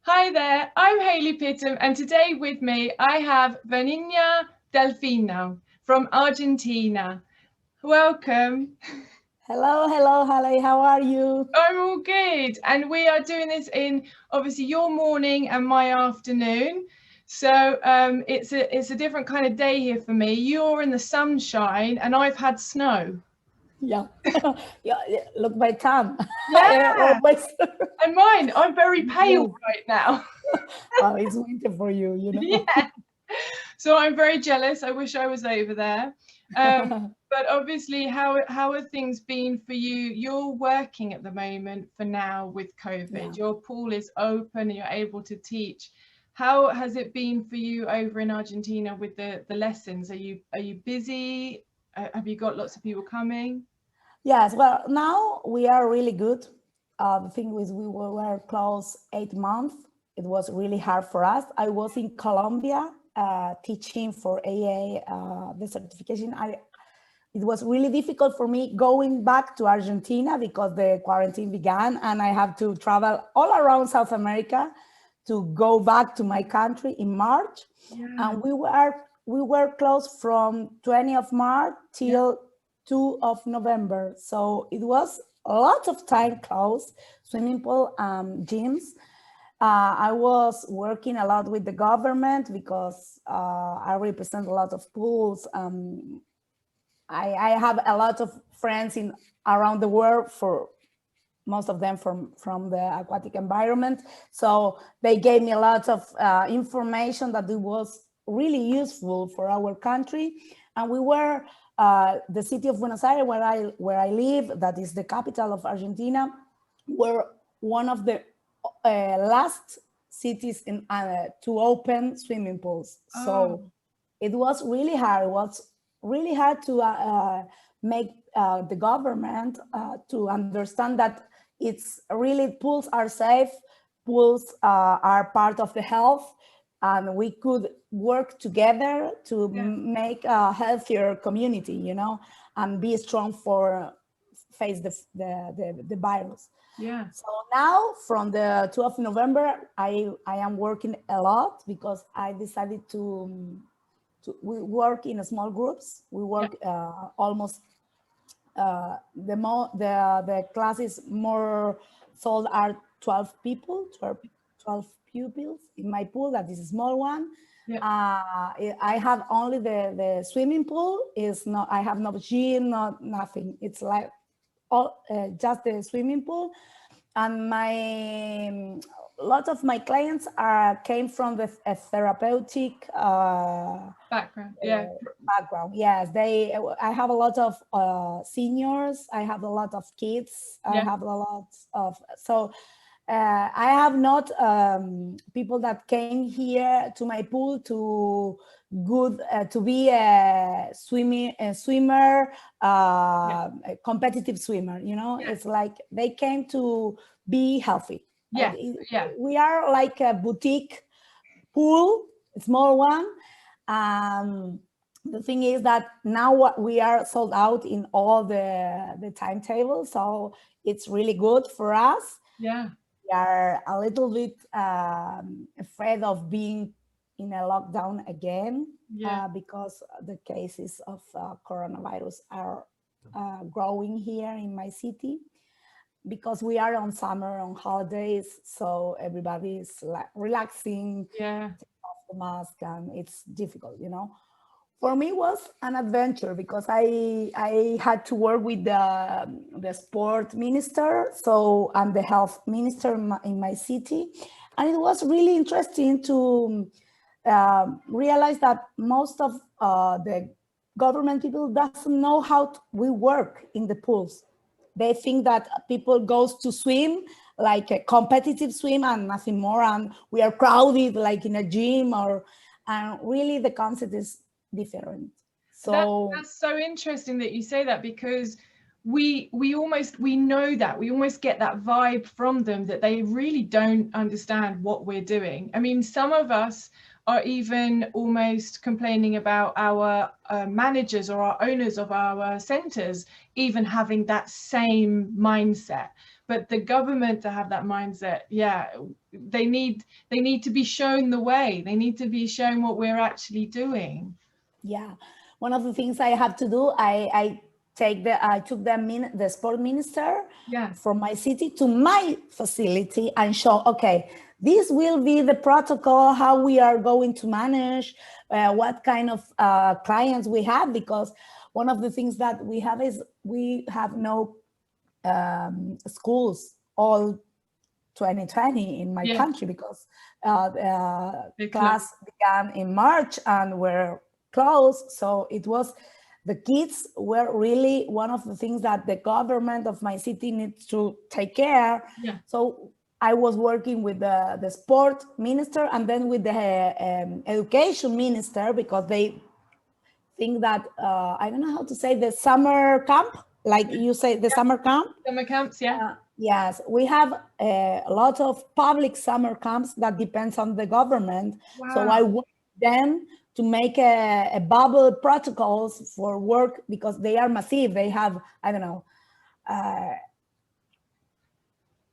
Hi there, I'm Haylley Pittam, and today with me I have Vanina Delfino from Argentina. Welcome. Hello, Haley. How are you? I'm all good, and we are doing this in obviously your morning and my afternoon. So it's a different kind of day here for me. You're in the sunshine, and I've had snow. Yeah, yeah. Look my tan. I Yeah, always. and mine. I'm very pale Yes. right now. Oh, it's winter for you. Yeah. So I'm very jealous. I wish I was over there. But obviously, how have things been for you? You're working at the moment for now with Yeah. COVID. Your pool is open and you're able to teach. How has it been for you over in Argentina with the lessons? Are you busy? Have you got lots of people coming? Yes. Well, now we are really good. The thing is, we were close 8 months. It was really hard for us. I was in Colombia teaching for A.R.E.A. The certification. It was really difficult for me going back to Argentina because the quarantine began and I have to travel all around South America to go back to my country in March. Yeah, And we were closed from 20th of March yeah, till 2 of November. So it was a lot of time closed, swimming pool, gyms. I was working a lot with the government because I represent a lot of pools. I have a lot of friends in around the world, for most of them from the aquatic environment. So they gave me a lot of information that it was really useful for our country. And we were the city of Buenos Aires, where I live, that is the capital of Argentina, were one of the last cities to open swimming pools. oh, So it was really hard. It was really hard to make the government to understand that it's really pools are safe, pools are part of the health, and we could work together to yeah, make a healthier community, and be strong for face the virus. yeah, So now, from the 12th of November, I am working a lot because I decided we work in small groups. We yeah, work almost the classes more sold are 12 people, 12 pupils in my pool. That is a small one. yeah, I have only the swimming pool. Is not. I have no gym, not nothing. It's like all just the swimming pool. And my lot of my clients came from the therapeutic background, yeah, background. Yes, they. I have a lot of seniors. I have a lot of kids. I yeah, have a lot of so. I have not people that came here to my pool to be a swimmer, yeah, a competitive swimmer. yeah, It's like they came to be healthy. yes, yeah. We are like a boutique pool, a small one. Um, the thing is that now we are sold out in all the timetables, so it's really good for us. Yeah, We are a little bit afraid of being in a lockdown again yeah, because the cases of coronavirus are growing here in my city, because we are on summer, on holidays, so everybody is like relaxing, yeah, the mask, and it's difficult. For me, it was an adventure because I had to work with the sport minister, so I'm the health minister in my city, and it was really interesting to realize that most of the government people doesn't know how we work in the pools. They think that people goes to swim like a competitive swim and nothing more, and we are crowded like in a gym, and really the concept is different. that So that's so interesting that you say that, because we know that we almost get that vibe from them that they really don't understand what we're doing. I mean, some of us are even almost complaining about our managers or our owners of our centers even having that same mindset. but the government to have that mindset, yeah, they need to be shown the way. They need to be shown what we're actually doing. Yeah, one of the things I have to do, I took the sport minister from my city to my facility and show, okay, this will be the protocol, how we are going to manage, what kind of clients we have, because one of the things that we have is we have no schools all 2020 in my country, because class began in March and were closed. So it was, the kids were really one of the things that the government of my city needs to take care. So I was working with the sport minister and then with the education minister, because they think that, I don't know how to say, the summer camp, like you say, the summer camp. Summer camps, yes, we have a lot of public summer camps that depends on the government. Wow. So I want them to make a bubble protocols for work, because they are massive. They have, I don't know,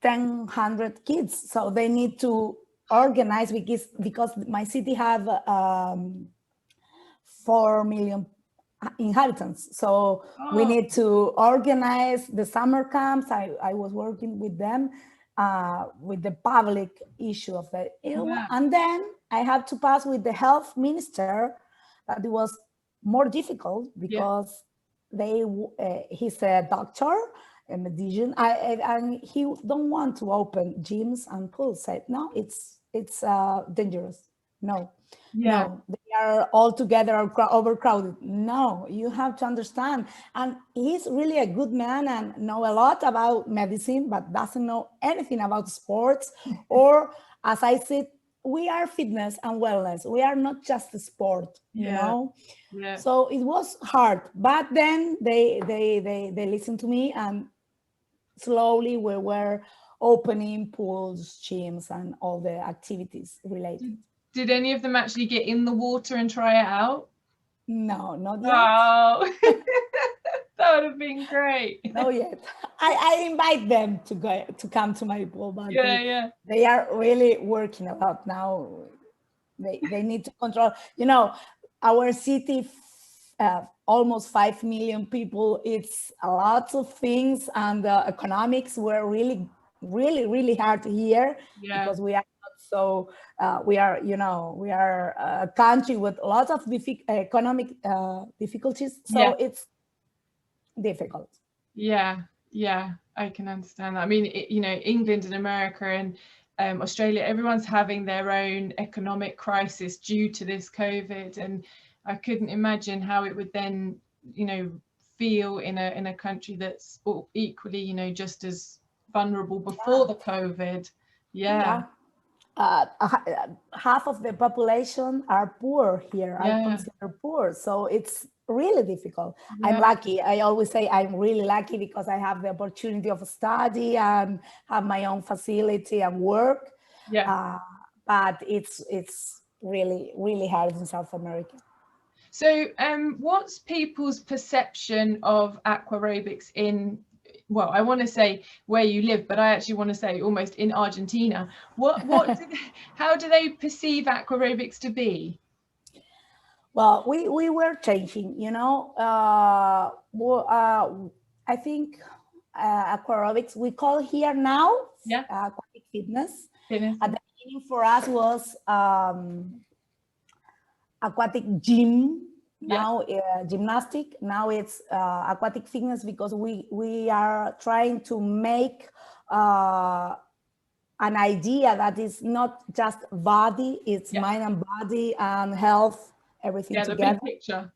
1,000 kids. So they need to organize, because my city have 4 million inhabitants. So we need to organize the summer camps. I was working with them with the public issue of the illness. And then I had to pass with the health minister, that it was more difficult, because he's a doctor, a medicine, and he don't want to open gyms and pools. Said, no, it's dangerous. No. No, they are all together overcrowded. No, you have to understand. And he's really a good man and know a lot about medicine, but doesn't know anything about sports. Or, as I said, we are fitness and wellness. We are not just a sport, you know? So it was hard, but then they listened to me, and slowly we were opening pools, gyms, and all the activities related. Did any of them actually get in the water and try it out? No, not yet. Oh, that would have been great. Not yet. I invite them to come to my pool, but they are really working a lot now. They need to control. You know, our city, almost 5 million people. It's a lot of things, and the economics were really, really, really hard here, because we are. So we are, you know, we are a country with a lot of economic difficulties. So it's difficult. Yeah, I can understand that. I mean, you know, England and America and Australia, everyone's having their own economic crisis due to this COVID. And I couldn't imagine how it would then, you know, feel in a country that's equally, you know, just as vulnerable before the COVID. Half of the population are poor here, are considered poor. So it's really difficult. I'm lucky. I always say I'm really lucky, because I have the opportunity of study and have my own facility and work. But it's really, really hard in South America. So what's people's perception of aqua aerobics in, well, I want to say where you live, but I actually want to say almost in Argentina. How do they perceive aqua aerobics to be? Well, we were changing, you know. I think aqua aerobics, we call here now aquatic fitness. At the beginning for us was aquatic gym. Now gymnastic. Now it's aquatic fitness, because we are trying to make an idea that is not just body, it's mind and body and health, everything together. The big picture.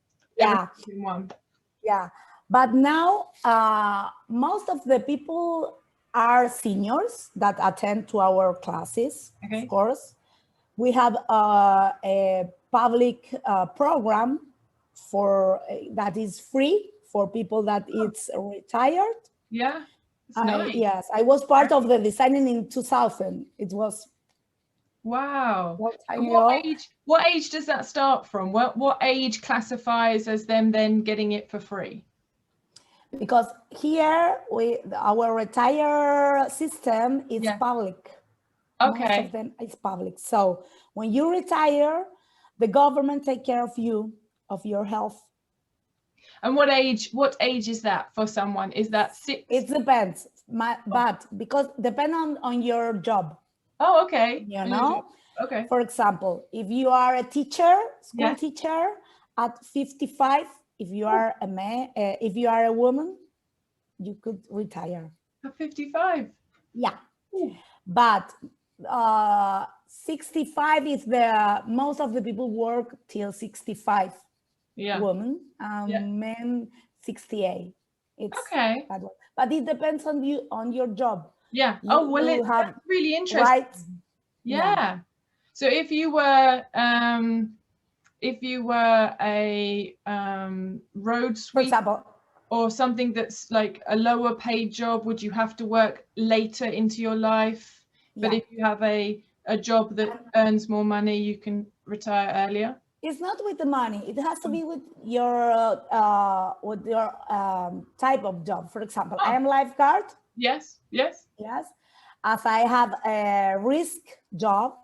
But now most of the people are seniors that attend to our classes. Of course, we have a public program that is free for people that it's retired. Nice. Yes, I was part of the designing in 2000. It was what age does that start from? What age classifies as them then getting it for free? because here our retire system is public. Most of them is public. So when you retire, the government take care of you, of your health. And what age is that for someone? Is that 6? It depends, but because depend on your job. Oh, okay. You know? Okay. For example, if you are a teacher, school teacher, at 55, if you are a man, if you are a woman, you could retire. At 55? Yeah. Ooh. But 65 is most of the people work till 65. Yeah. Women, men 68. It's okay. That one. But it depends on you, on your job. Yeah. That's really interesting. Right. Yeah. So if you were a road sweeper, for example, or something that's like a lower paid job, would you have to work later into your life? But if you have a job that earns more money, you can retire earlier? It's not with the money. It has to be with your type of job. For example, I am lifeguard. Yes. As I have a risk job,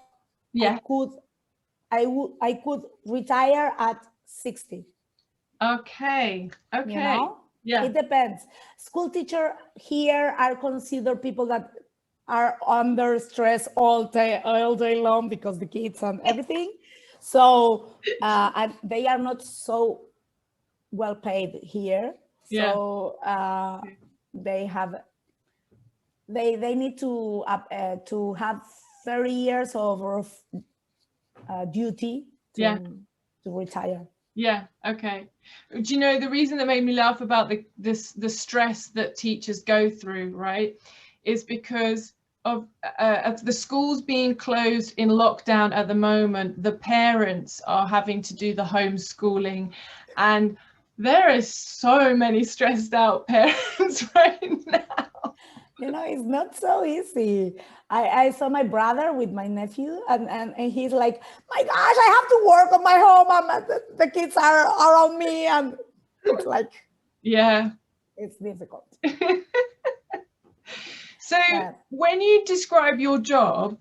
I could retire at 60. Okay. You know? Yeah. It depends. School teacher here are considered people that are under stress all day long because the kids and everything. So and they are not so well paid here. So they need to have 30 years of duty to retire. Yeah. Okay. Do you know the reason that made me laugh about the stress that teachers go through, right, is because of the schools being closed in lockdown at the moment. The parents are having to do the homeschooling, and there are so many stressed out parents right now. You know, it's not so easy. I saw my brother with my nephew, and he's like, my gosh, I have to work on my home. The kids are around me, and it's like, it's difficult. So when you describe your job,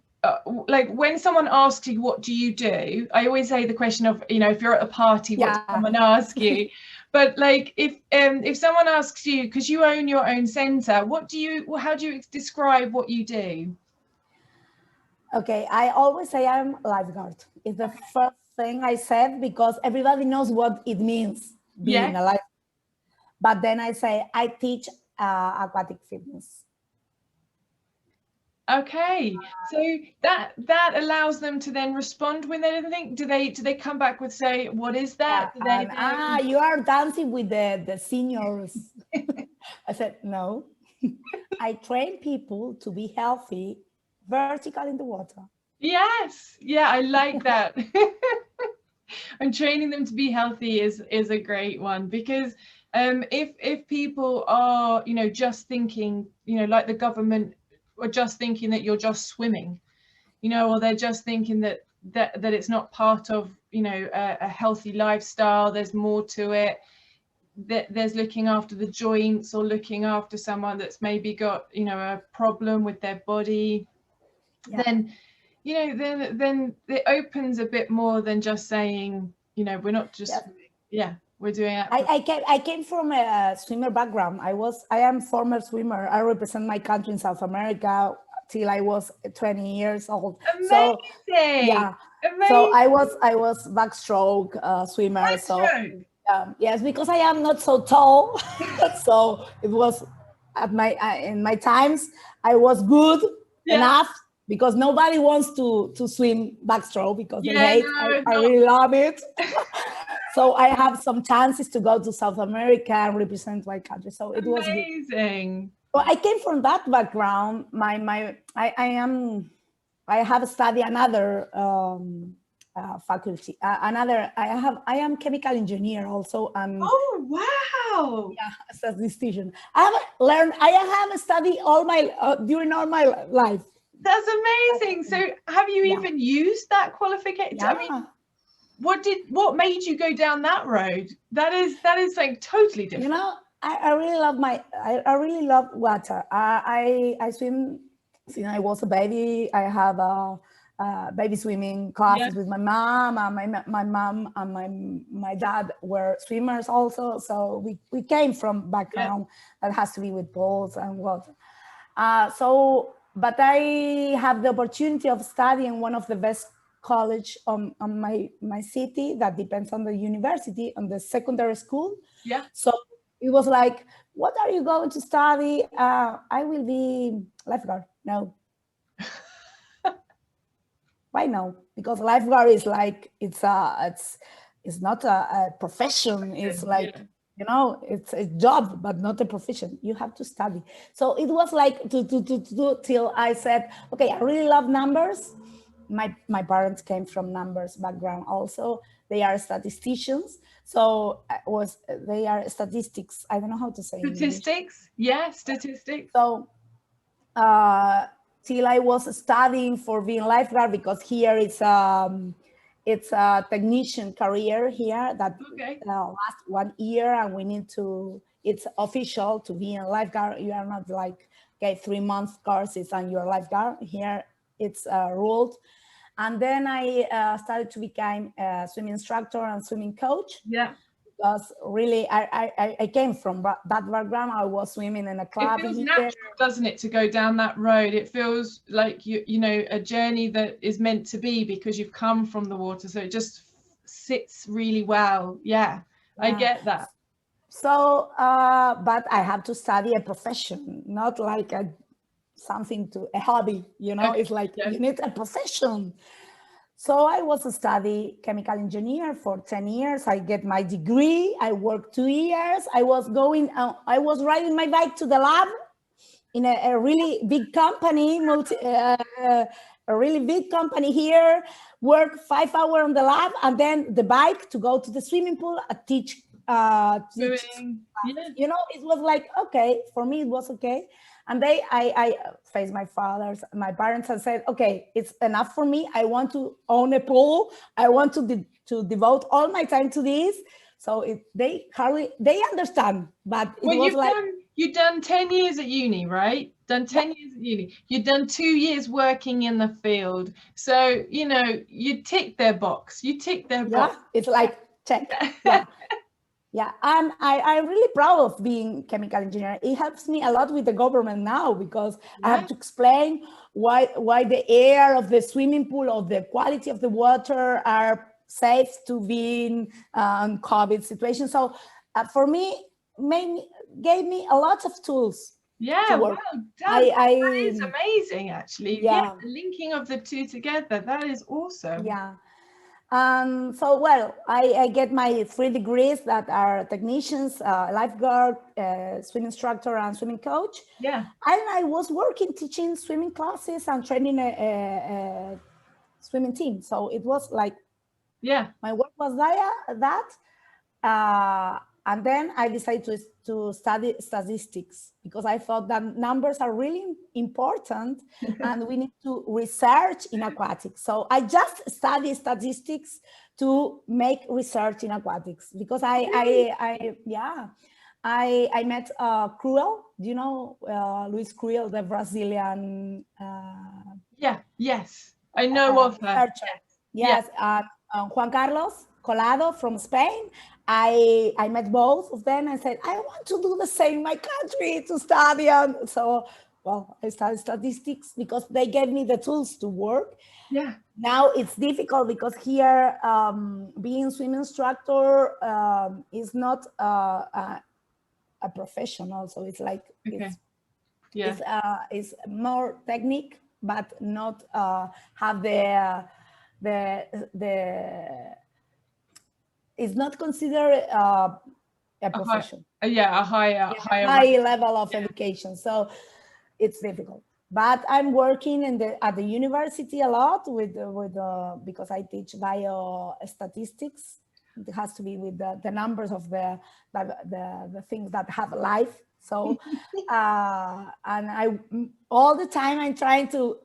like when someone asks you, what do you do? I always say the question of, if you're at a party, what does someone ask you? But like if someone asks you, because you own your own center, how do you describe what you do? Okay, I always say I'm lifeguard. It's the first thing I said because everybody knows what it means being a lifeguard. But then I say I teach aquatic fitness. Okay, so that allows them to then respond with anything. Do they come back with, say, what is that? You are dancing with the seniors. I said, no. I train people to be healthy, vertical in the water. Yes, I like that. And training them to be healthy is a great one, because if people are just thinking like the government, or just thinking that you're just swimming, or they're just thinking that it's not part of a healthy lifestyle, there's more to it, that there's looking after the joints, or looking after someone that's maybe got a problem with their body, then then it opens a bit more than just saying we're not just we're doing it. I came from a swimmer background. I am former swimmer. I represent my country in South America till I was 20 years old. Amazing. So Amazing. So I was backstroke swimmer. Backstroke. So yes, because I am not so tall. So it was at in my times I was good enough, because nobody wants to swim backstroke because they hate. I really love it. So I have some chances to go to South America and represent my country. So it was amazing. Well, I came from that background. I have studied another faculty. I am chemical engineer also. Oh wow! Yeah, statistician. I have studied during all my life. That's amazing. So have you even used that qualification? Yeah. I mean, what made you go down that road? That is like totally different. I really love I really love water. I swim since I was a baby. I have baby swimming Yeah, classes with my mom, and my mom and my dad were swimmers also. So we came from yeah. background that has to be with pools and water. But I have the opportunity of studying one of the best college on my city that depends on the university, on the secondary school. Yeah. So it was like, what are you going to study? I will be lifeguard. No. Why no? Because lifeguard is like, it's not a profession. It's like, Yeah. it's a job, but not a profession. You have to study. So it was like to do till I said, okay, I really love numbers. My parents came from numbers background also. They are statisticians. So they are statistics. I don't know how to say in English. Statistics. Yeah, statistics. So uh, till I was studying for being lifeguard, because here it's a technician career here that Okay. lasts 1 year, and we need to, it's official to be a lifeguard. You are not like, okay, 3 month courses and you're a lifeguard. Here it's ruled. And then I started to become a swimming instructor and swimming coach, Yeah. because really I came from that background. I was swimming in a It club feels here. natural, doesn't it, to go down that road? It feels like you know, a journey that is meant to be because you've come from the water. So it just sits really well. Yeah, I Yeah. get that. So, but I have to study a profession, not like a hobby, Okay. it's like Yeah. you need a profession. So I was a study chemical engineer for 10 years. I get my degree. I worked 2 years. I was riding my bike to the lab in a really big company, a really big company here, work 5 hours on the lab, and then the bike to go to the swimming pool, teach. Swimming. Yeah. It was like, okay, for me, it was okay. And I faced my parents and said, okay, it's enough for me. I want to own a pool. I want to devote all my time to this. So they understand, but it Well, was like, you've done 10 years at uni, right? Done yeah, 10 years at uni. You've done 2 years working in the field. So, you know, you tick their box. You tick their yeah, box. it's like, check. Yeah. Yeah, and I'm really proud of being chemical engineer. It helps me a lot with the government now, because I Yeah. have to explain why the air of the swimming pool, of the quality of the water, are safe to be in COVID situation. So for me, gave me a lot of tools to Yeah, well work. done. That I is amazing, actually. Yeah, Yeah, the linking of the two together, that is awesome. yeah. So, well, I get my 3 degrees that are technicians, lifeguard, swim instructor, and swimming coach. Yeah, And I was working teaching swimming classes and training a swimming team. So it was like yeah. my work was that. And then I decided to study statistics, because I thought that numbers are really important and we need to research in aquatics. So I just study statistics to make research in aquatics, because I met Cruel. Do you know Luis Cruel, the Brazilian Yeah, yes. I know of her. researcher? Yeah. Yes, Juan Carlos Colado from Spain. I met both of them and said, I want to do the same in my country, to study. And so, well, I studied statistics because they gave me the tools to work. Yeah. Now it's difficult because here, being swim instructor is not a professional. So it's like, Okay. Yeah. it's more technique, but not have the it's not considered a profession. Yeah, a higher High level of education. So it's difficult. But I'm working at the university a lot with because I teach biostatistics. It has to be with the numbers of the things that have life. So and I all the time I'm trying to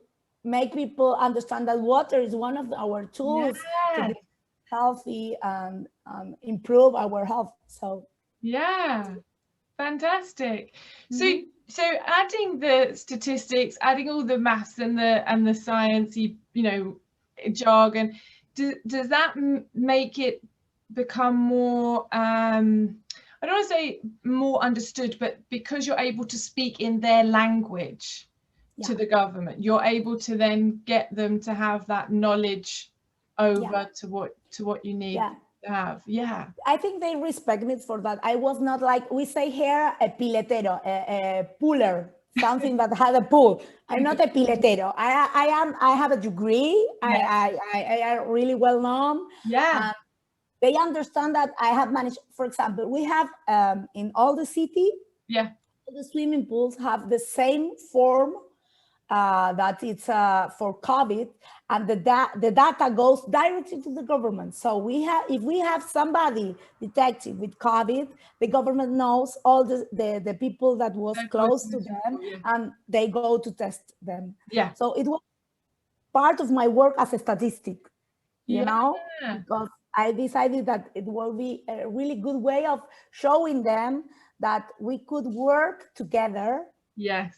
make people understand that water is one of our tools to be healthy and improve our health. So Yeah. Fantastic. So adding the statistics, adding all the maths and the sciencey, jargon, does that make it become more, I don't want to say more understood, but because you're able to speak in their language to the government, you're able to then get them to have that knowledge over to what you need to have. Yeah. I think they respect me for that. I was not like, we say here, a piletero, a pooler, something that had a pool. I'm not a piletero. I have a degree. I am really well known. Yeah. They understand that I have managed, for example, we have in all the city, the swimming pools have the same form that it's for COVID, and the data goes directly to the government. So if we have somebody detected with COVID, the government knows all the people that was close to them, and they go to test them. Yeah. So it was part of my work as a statistic, because I decided that it will be a really good way of showing them that we could work together. Yes.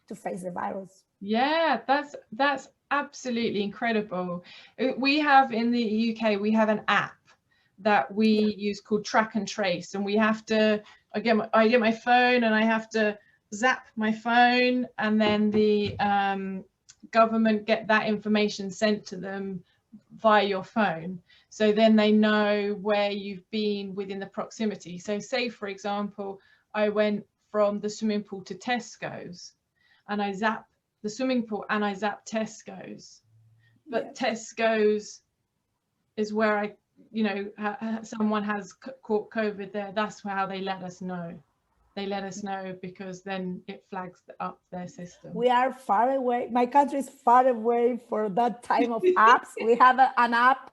To face the virus. Yeah, that's absolutely incredible. We have in the UK, we have an app that we use called Track and Trace, and we have to, I get my phone and I have to zap my phone, and then the government get that information sent to them via your phone. So then they know where you've been within the proximity. So say, for example, I went from the swimming pool to Tesco's, and I zap the swimming pool and I zap Tesco's, but Tesco's is where I, someone has caught COVID there. That's how they let us know. They let us know because then it flags up their system. We are far away. My country is far away for that type of apps. We have an app,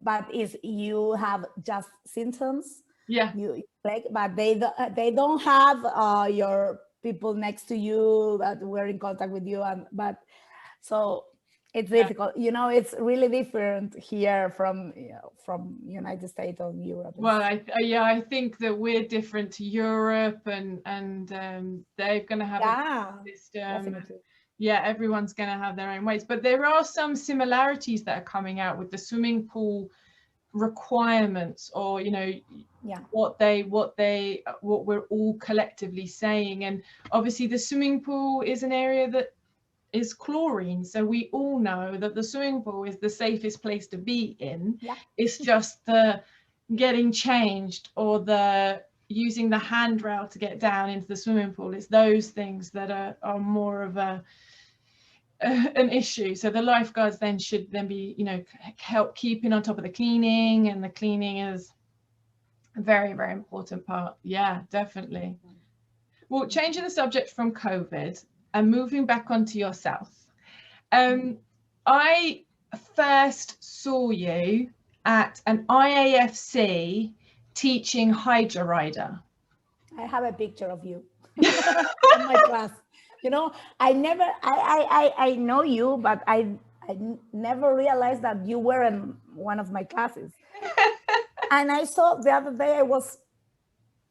but if you have just symptoms, you like, but they don't have your people next to you that were in contact with you, but so it's difficult. It's really different here from United States or Europe. Well, I think that we're different to Europe, and they're going to have a system. Definitely. Yeah, everyone's going to have their own ways, but there are some similarities that are coming out with the swimming pool requirements, or what we're all collectively saying. And obviously the swimming pool is an area that is chlorine, so we all know that the swimming pool is the safest place to be in. It's just the getting changed or the using the handrail to get down into the swimming pool. It's those things that are more of an issue. So the lifeguards then should then be, help keeping on top of the cleaning, and the cleaning is a very, very important part. Yeah, definitely. Well, changing the subject from COVID and moving back onto yourself. I first saw you at an IAFC teaching Hydra Rider. I have a picture of you in my class. I know you, but I never realized that you were in one of my classes. And I saw the other day, I was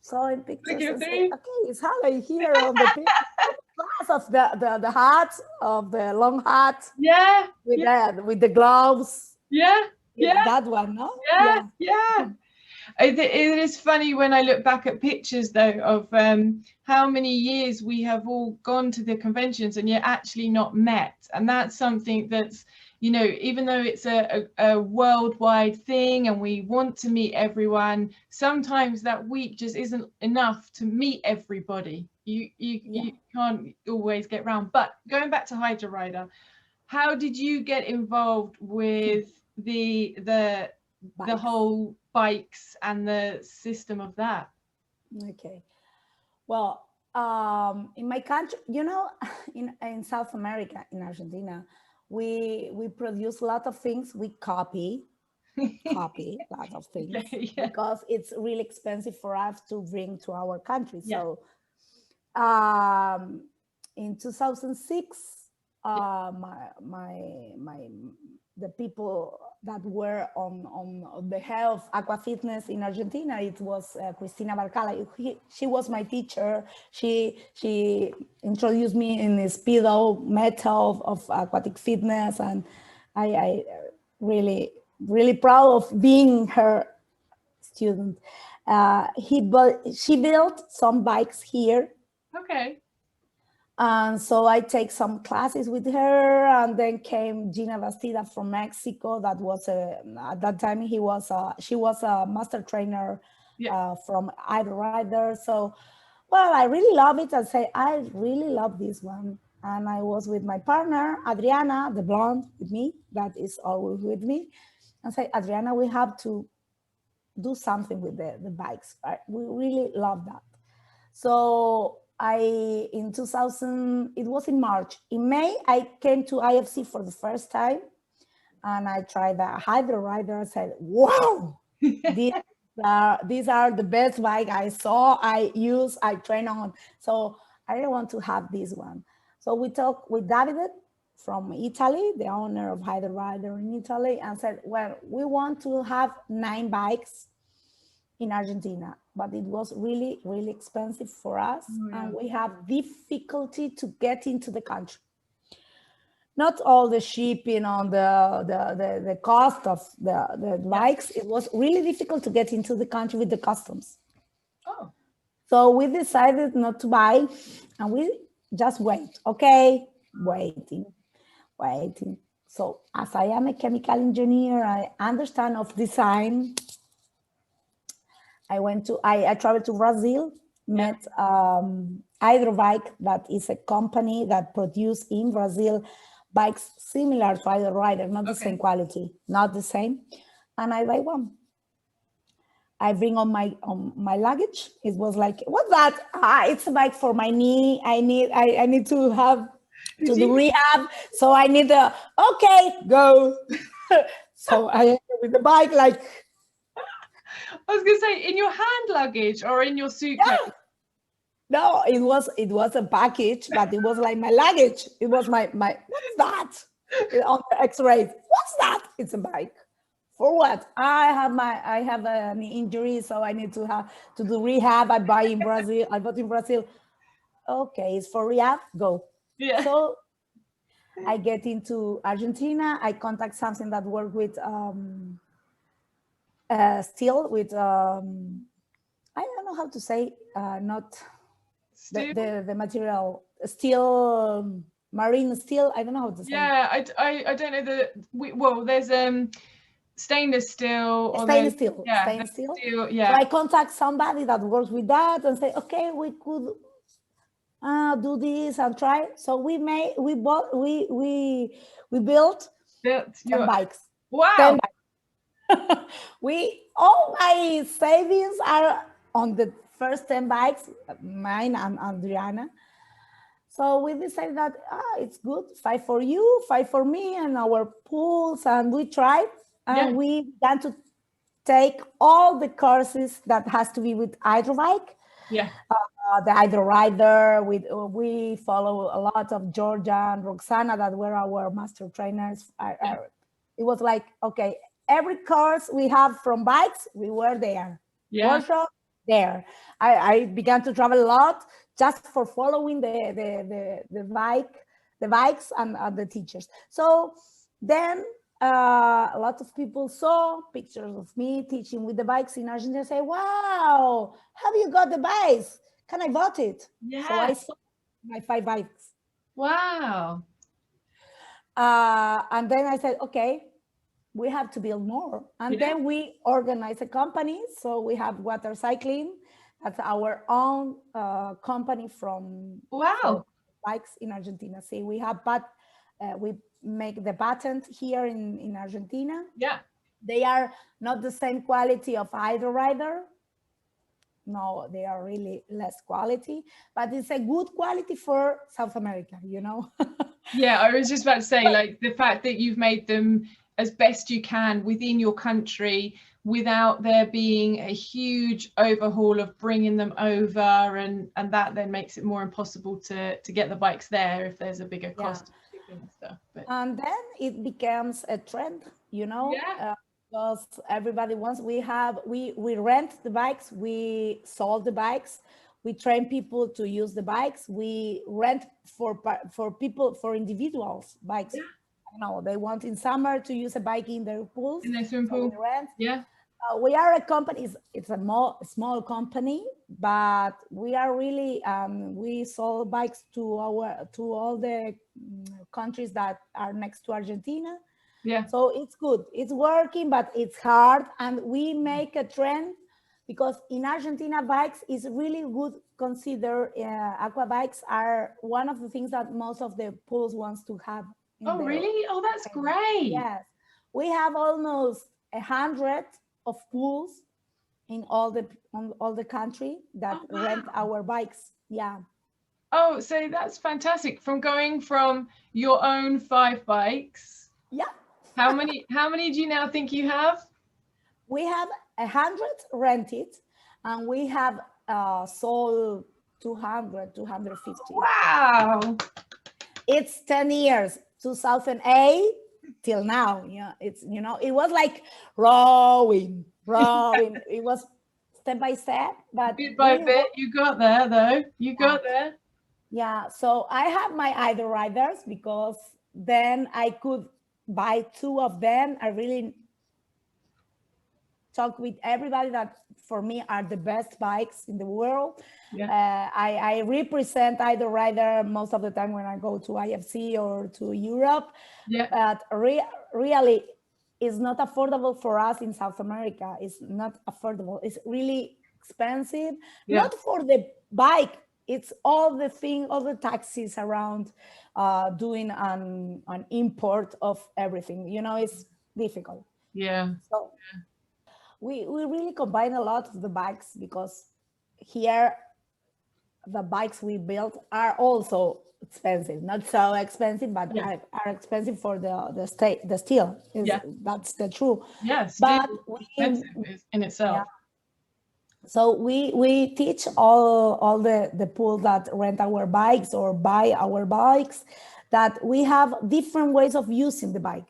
showing pictures and said, okay, it's Haylley here on the picture. Class of the hat, of the long hat. Yeah. With the gloves. Yeah. Yeah. That one, no? Yeah. It is funny when I look back at pictures, though, of how many years we have all gone to the conventions and yet actually not met. And that's something that's, even though it's a worldwide thing and we want to meet everyone, sometimes that week just isn't enough to meet everybody. You can't always get round. But going back to Hydra Rider, how did you get involved with the whole bikes and the system of that? Okay. Well, in my country, in South America, in Argentina, we produce a lot of things. We copy a lot of things because it's really expensive for us to bring to our country. So in 2006, the people that were on the health aqua fitness in Argentina. It was Cristina Barcala. She was my teacher. She introduced me in the speedo method of aquatic fitness, and I really proud of being her student. She built some bikes here. Okay. And so I take some classes with her, and then came Gina Bastida from Mexico. That was at that time she was a master trainer from A.R.E.A. So, well, I really love it. I say I really love this one, and I was with my partner Adriana, the blonde, with me. That is always with me. I say, Adriana, we have to do something with the bikes. Right? We really love that. So in 2000, it was in March. In May, I came to IFC for the first time, and I tried the A.R.E.A. I said, wow, these are the best bike I saw, I use, I train on. So I really want to have this one. So we talked with David from Italy, the owner of A.R.E.A. in Italy, and said, well, we want to have 9 bikes in Argentina, but it was really, really expensive for us. Oh, yeah. And we have difficulty to get into the country. Not all the shipping on the cost of the bikes. It was really difficult to get into the country with the customs. Oh. So we decided not to buy, and we just wait. Okay, waiting. So as I am a chemical engineer, I understand of design. I traveled to Brazil, met Hydrobike, that is a company that produces in Brazil bikes similar to A.R.E.A., not the same quality, not the same. And I buy one. I bring on my luggage. It was like, what's that? It's a bike for my knee. I need to have to do rehab. So I need okay, go. So I enter with the bike like. I was going to say, in your hand luggage or in your suitcase? Yeah. No, it was a package, but it was like my luggage. It was my what's that? On the X-ray. What's that? It's a bike. For what? I have an injury, so I need to do rehab. I bought in Brazil. Okay, it's for rehab. Go. Yeah. So I get into Argentina. I contact something that work with steel with I don't know how to say not the material steel, marine steel. I don't know how to say. Yeah, I don't know well, there's stainless steel. Stainless steel. Yeah, stainless steel. Yeah. So I contact somebody that works with that and say, okay, we could do this and try. So we built 10 bikes. Wow. 10 bikes. All my savings are on the first 10 bikes, mine and Adriana. So we decided that it's good, 5 for you, 5 for me, and our pools, and we tried, and we began to take all the courses that has to be with hydrobike. Yeah. The A.R.E.A. We follow a lot of Georgia and Roxana that were our master trainers. It was like, okay, every course we have from bikes, we were there. Yeah. Workshop, there. I began to travel a lot just for following the bikes and the teachers. So then a lot of people saw pictures of me teaching with the bikes in Argentina. Say, wow, have you got the bikes? Can I bought it? Yeah. So I saw my 5 bikes. Wow. And then I said, okay, we have to build more. And then we organize a company. So we have Water Cycling. That's our own company from bikes in Argentina. See, we have, but we make the patent here in Argentina. Yeah. They are not the same quality of A.R.E.A. No, they are really less quality, but it's a good quality for South America, you know? Yeah, I was just about to say, like, the fact that you've made them as best you can within your country without there being a huge overhaul of bringing them over, and that then makes it more impossible to get the bikes there if there's a bigger cost of shipping and stuff. But and then it becomes a trend, you know, because everybody wants. We rent the bikes, we sold the bikes, we train people to use the bikes, we rent for people, for individuals bikes. You know, they want in summer to use a bike in their pools, in their swimming pool. we rent. We are a company, it's a small company, but we are really, we sold bikes to all the countries that are next to Argentina. So it's good, it's working, but it's hard. And we make a trend because in Argentina, bikes is really good considered. Aqua bikes are one of the things that most of the pools wants to have. Oh, really? Oh, that's great. Yes, we have almost 100 of pools in all the country that rent our bikes. Oh, so that's fantastic. From going from your own 5 bikes. How many do you now think you have? We have 100 rented, and we have sold 200, 250. Wow. It's 10 years, 2008 till now. It's, you know, it was like rowing. It was step by step, but bit by bit, you got there though. You got there. Yeah, so I have my either riders because then I could buy 2 of them. I really talk with everybody that for me are the best bikes in the world. I represent either rider most of the time when I go to IFC or to Europe. But really it's not affordable for us in South America. It's not affordable. It's really expensive. Not for the bike. It's all the taxes around doing an import of everything. You know, it's difficult. So we really combine a lot of the bikes because here the bikes we built are also expensive, not so expensive, but are expensive for the steel. That's the truth. But expensive in itself. So we teach all the pool that rent our bikes or buy our bikes that we have different ways of using the bike.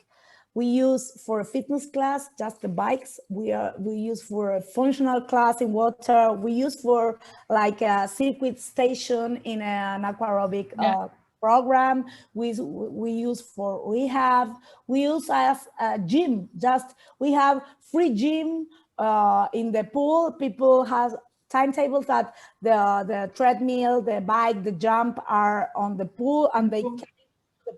We use for a fitness class, just the bikes. We use for a functional class in water. We use for like a circuit station in an Aqua Aerobic program. We use for rehab. We use as a gym. We have free gym in the pool. People have timetables that the treadmill, the bike, the jump are on the pool, and the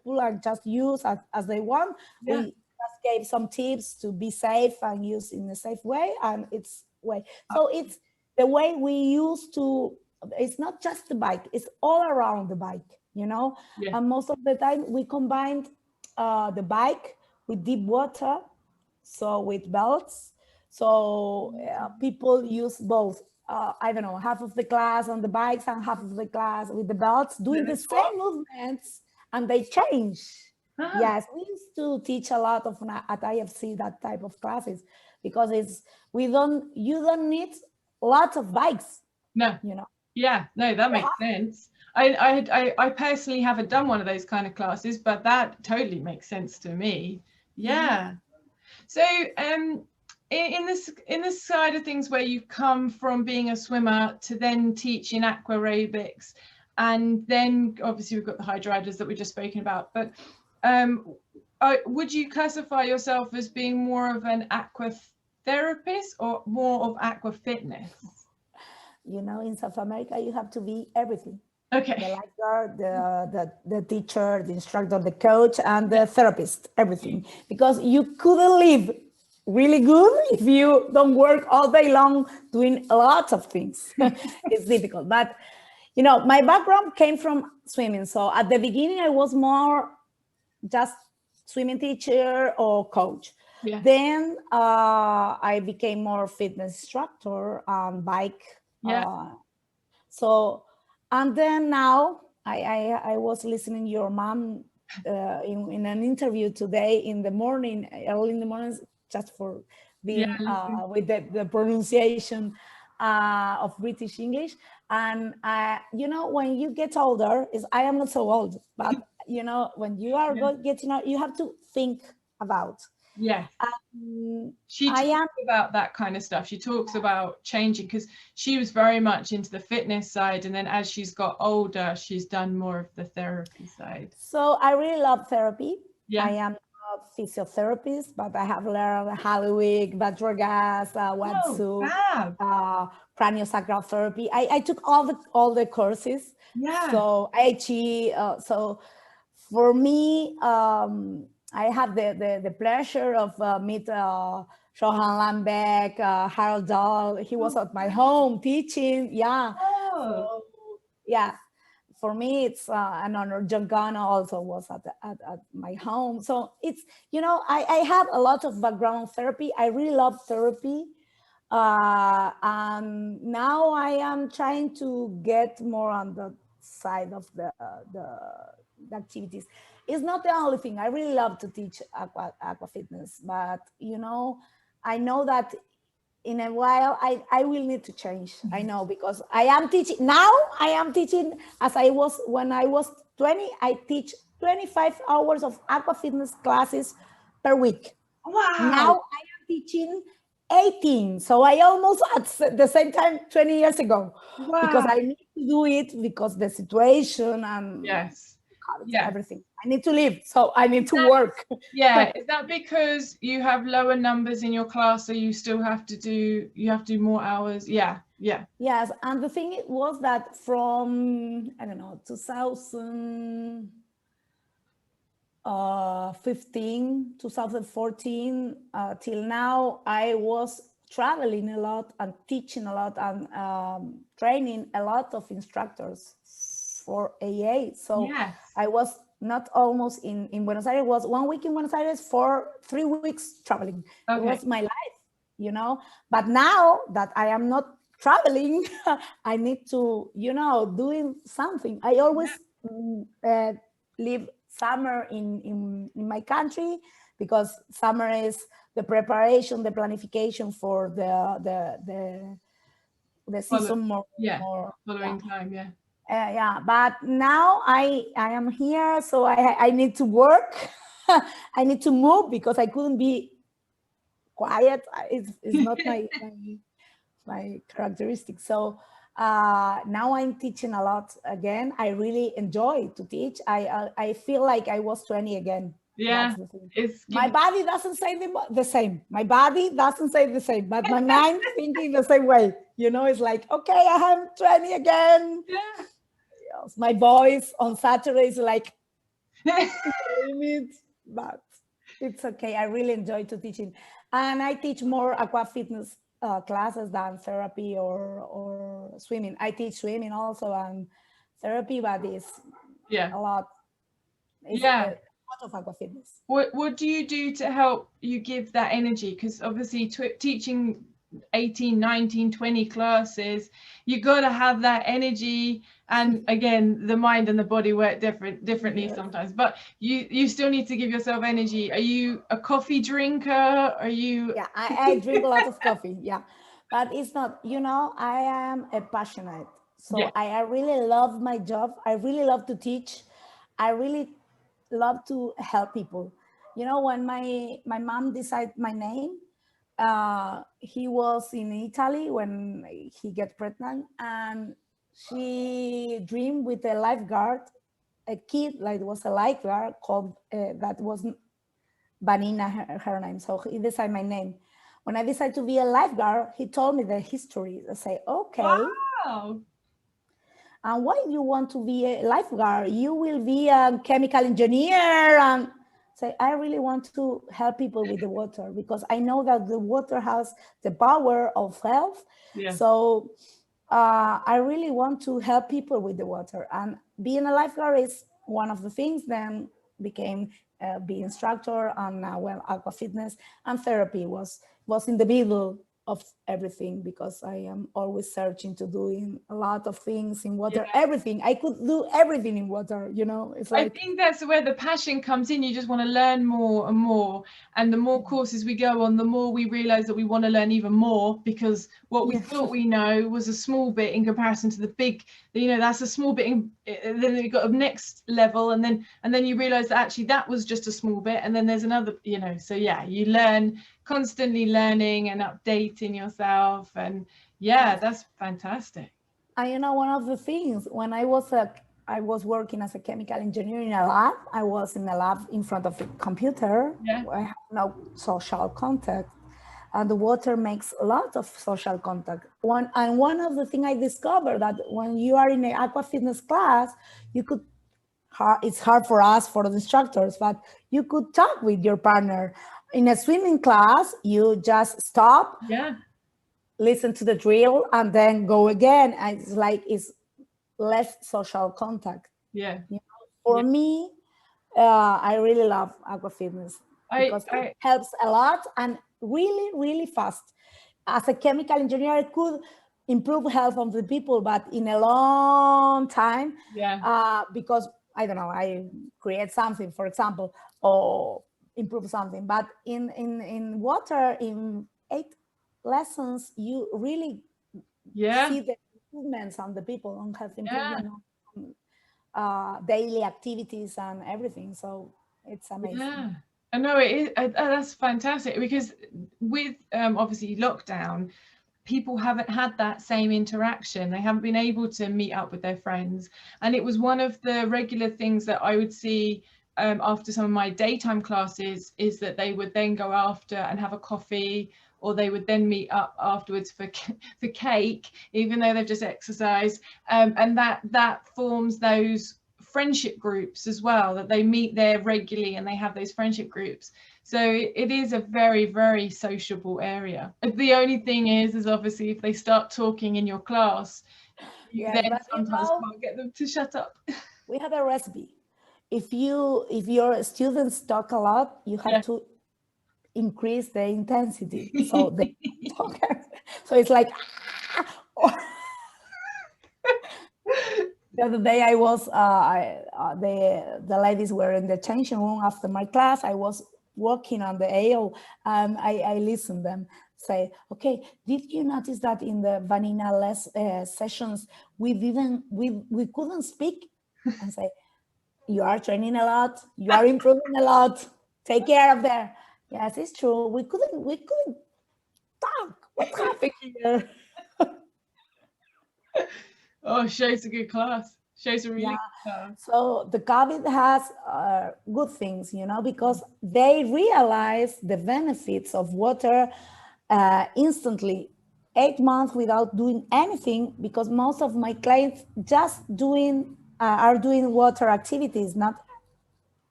pool are just used as they want. We just gave some tips to be safe and use in a safe way, and it's way. So it's the way we used to. It's not just the bike; it's all around the bike, you know. And most of the time, we combined the bike with deep water, so with belts. So people use both. I don't know, half of the class on the bikes and half of the class with the belts, doing the same movements, and they change. Yes, we used to teach a lot of at IFC that type of classes because you don't need lots of bikes. No, you know. No, that makes sense. I personally haven't done one of those kind of classes, but that totally makes sense to me. So in this side of things where you've come from being a swimmer to then teaching aqua aerobics, and then obviously we've got the hydro riders that we've just spoken about, but would you classify yourself as being more of an aqua therapist or more of aqua fitness? You know, in South America, you have to be everything. Okay. The lifeguard, the teacher, the instructor, the coach, and the therapist, everything. Because you couldn't live really good if you don't work all day long doing lots of things. It's difficult. But, you know, my background came from swimming. So at the beginning, I was more just swimming teacher or coach. Then I became more fitness instructor and bike. And then now I was listening your mom in an interview today in the morning, early in the morning, just for being with the pronunciation of British English. And you know, when you get older, I am not so old, but you know, when you are getting out, you have to think about. Yes. She talks about that kind of stuff. She talks about changing, because she was very much into the fitness side, and then as she's got older, she's done more of the therapy side. So I really love therapy. Yeah. I am a physiotherapist, but I have learned Haylley, Gas, Watsu, craniosacral therapy. I took all the courses. Yeah. So A.R.E.A. So for me, I have the pleasure of meet Johan Lambeck, Harold Dahl. He was at my home teaching. Yeah. So, yeah. For me, it's an honor. John Ghana also was at my home. So it's, you know, I have a lot of background in therapy. I really love therapy. And now I am trying to get more on the side of the activities. It's not the only thing. I really love to teach aqua fitness, but you know, I know that in a while I will need to change. I know, because I am teaching now. I am teaching as I was when I was 20. I teach 25 hours of aqua fitness classes per week. Wow. Now I am teaching 18. So I almost at the same time 20 years ago. Wow. Because I need to do it because the situation and everything. I need to live, so I need to work. Yeah. Is that because you have lower numbers in your class, so you still have to do more hours? Yeah. Yes, and the thing was that from, I don't know, 2015, 2014 till now, I was traveling a lot and teaching a lot and training a lot of instructors for A.R.E.A. So I was not almost in Buenos Aires, was 1 week in Buenos Aires for 3 weeks traveling. It was my life, you know. But now that I am not traveling, I need to, you know, doing something. I always live summer in my country, because summer is the preparation, the planification for the season more following time. But now I am here, so I need to work. I need to move, because I couldn't be quiet. It's not my characteristic. So now I'm teaching a lot again. I really enjoy to teach. I feel like I was 20 again. Yeah, my body doesn't say the same. My body doesn't say the same, but my mind thinking the same way. You know, it's like, okay, I am 20 again. Yeah. My voice on Saturday is like limit, but it's okay. I really enjoy to teaching, and I teach more aqua fitness classes than therapy or swimming. I teach swimming also and therapy, but it's a lot. It's a lot of aqua fitness. What do you do to help you give that energy? Because obviously teaching 18, 19, 20 classes, you got to have that energy, and again, the mind and the body work differently sometimes, but you still need to give yourself energy. Are you a coffee drinker? Are you I drink a lot of coffee, but it's not, you know, I am a passionate, so I really love my job. I really love to teach. I really love to help people. You know, when my mom decided my name, he was in Italy when he got pregnant, and she dreamed with a lifeguard, a kid like was a lifeguard called that was Vanina, her name. So he decided my name. When I decided to be a lifeguard, he told me the history. I say, okay. Wow. And why you want to be a lifeguard? You will be a chemical engineer. And say, I really want to help people with the water, because I know that the water has the power of health. So I really want to help people with the water. And being a lifeguard is one of the things. Then became be instructor, and well, aqua fitness and therapy was in the middle of everything, because I am always searching to doing a lot of things in water, Yeah. everything. I could do everything in water, you know, it's I like, think that's where the passion comes in. You just want to learn more and more. And the more courses we go on, the more we realize that we want to learn even more, because what we yeah. thought we know was a small bit in comparison to the big, you know, that's a small bit. Then we got a next level, and then you realize that actually that was just a small bit. And then there's another, you know, so yeah, you learn, constantly learning and updating yourself. And yeah, that's fantastic. And you know, one of the things, when I was working as a chemical engineer in a lab. I was in a lab in front of a computer. Yeah. I have no social contact, and the water makes a lot of social contact. One of the things I discovered, that when you are in an aqua fitness class, you could, it's hard for us, for the instructors, but you could talk with your partner. In a swimming class, you just stop, Yeah. listen to the drill, and then go again. And it's like, it's less social contact. Yeah. You know? For me, I really love aqua fitness because it helps a lot and really, really fast. As a chemical engineer, I could improve health of the people, but in a long time, yeah. because I don't know, I create something, for example, or improve something. But in water, in 8 lessons, you really Yeah. see the improvements on the people, on health Yeah. improvement, on daily activities and everything. So it's amazing. Yeah. I know it is. That's fantastic, because with obviously lockdown, people haven't had that same interaction. They haven't been able to meet up with their friends. And it was one of the regular things that I would see after some of my daytime classes, is that they would then go after and have a coffee, or they would then meet up afterwards for cake, even though they've just exercised. And that forms those friendship groups as well, that they meet there regularly and they have those friendship groups. So it is a very, very sociable area. The only thing is obviously if they start talking in your class, you then sometimes can't get them to shut up. We have a recipe. If your students talk a lot, you have to increase the intensity. So they talk. So it's like, the other day I was, the ladies were in the changing room after my class. I was working on the AO, and I listened them say, okay, did you notice that in the Vanina sessions, we couldn't speak? And say, you are training a lot, you are improving a lot, take care of that. Yes, it's true. We couldn't talk. What happened here? Oh, shows a good class. Shows a really good class. So the COVID has good things, you know, because they realize the benefits of water instantly. 8 months without doing anything, because most of my clients just are doing water activities, not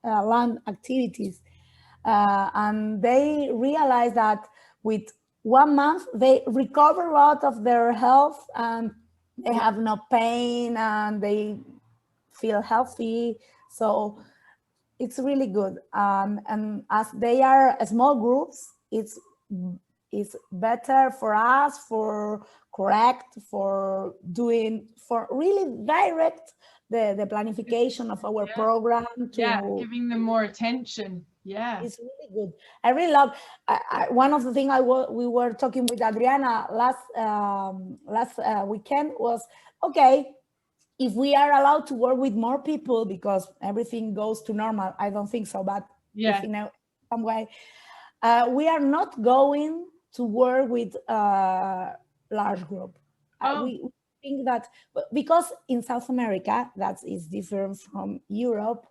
land activities. And they realize that with 1 month, they recover a lot of their health, and they have no pain, and they feel healthy. So it's really good. And as they are small groups, it's better for us, for correct, for really direct the planification of our program to giving them more attention. It's really good. I really love. One of the things we were talking with Adriana last weekend was, okay, if we are allowed to work with more people, because everything goes to normal. I don't think so, but if in some way, we are not going to work with a large group. We think that because in South America, that is different from Europe.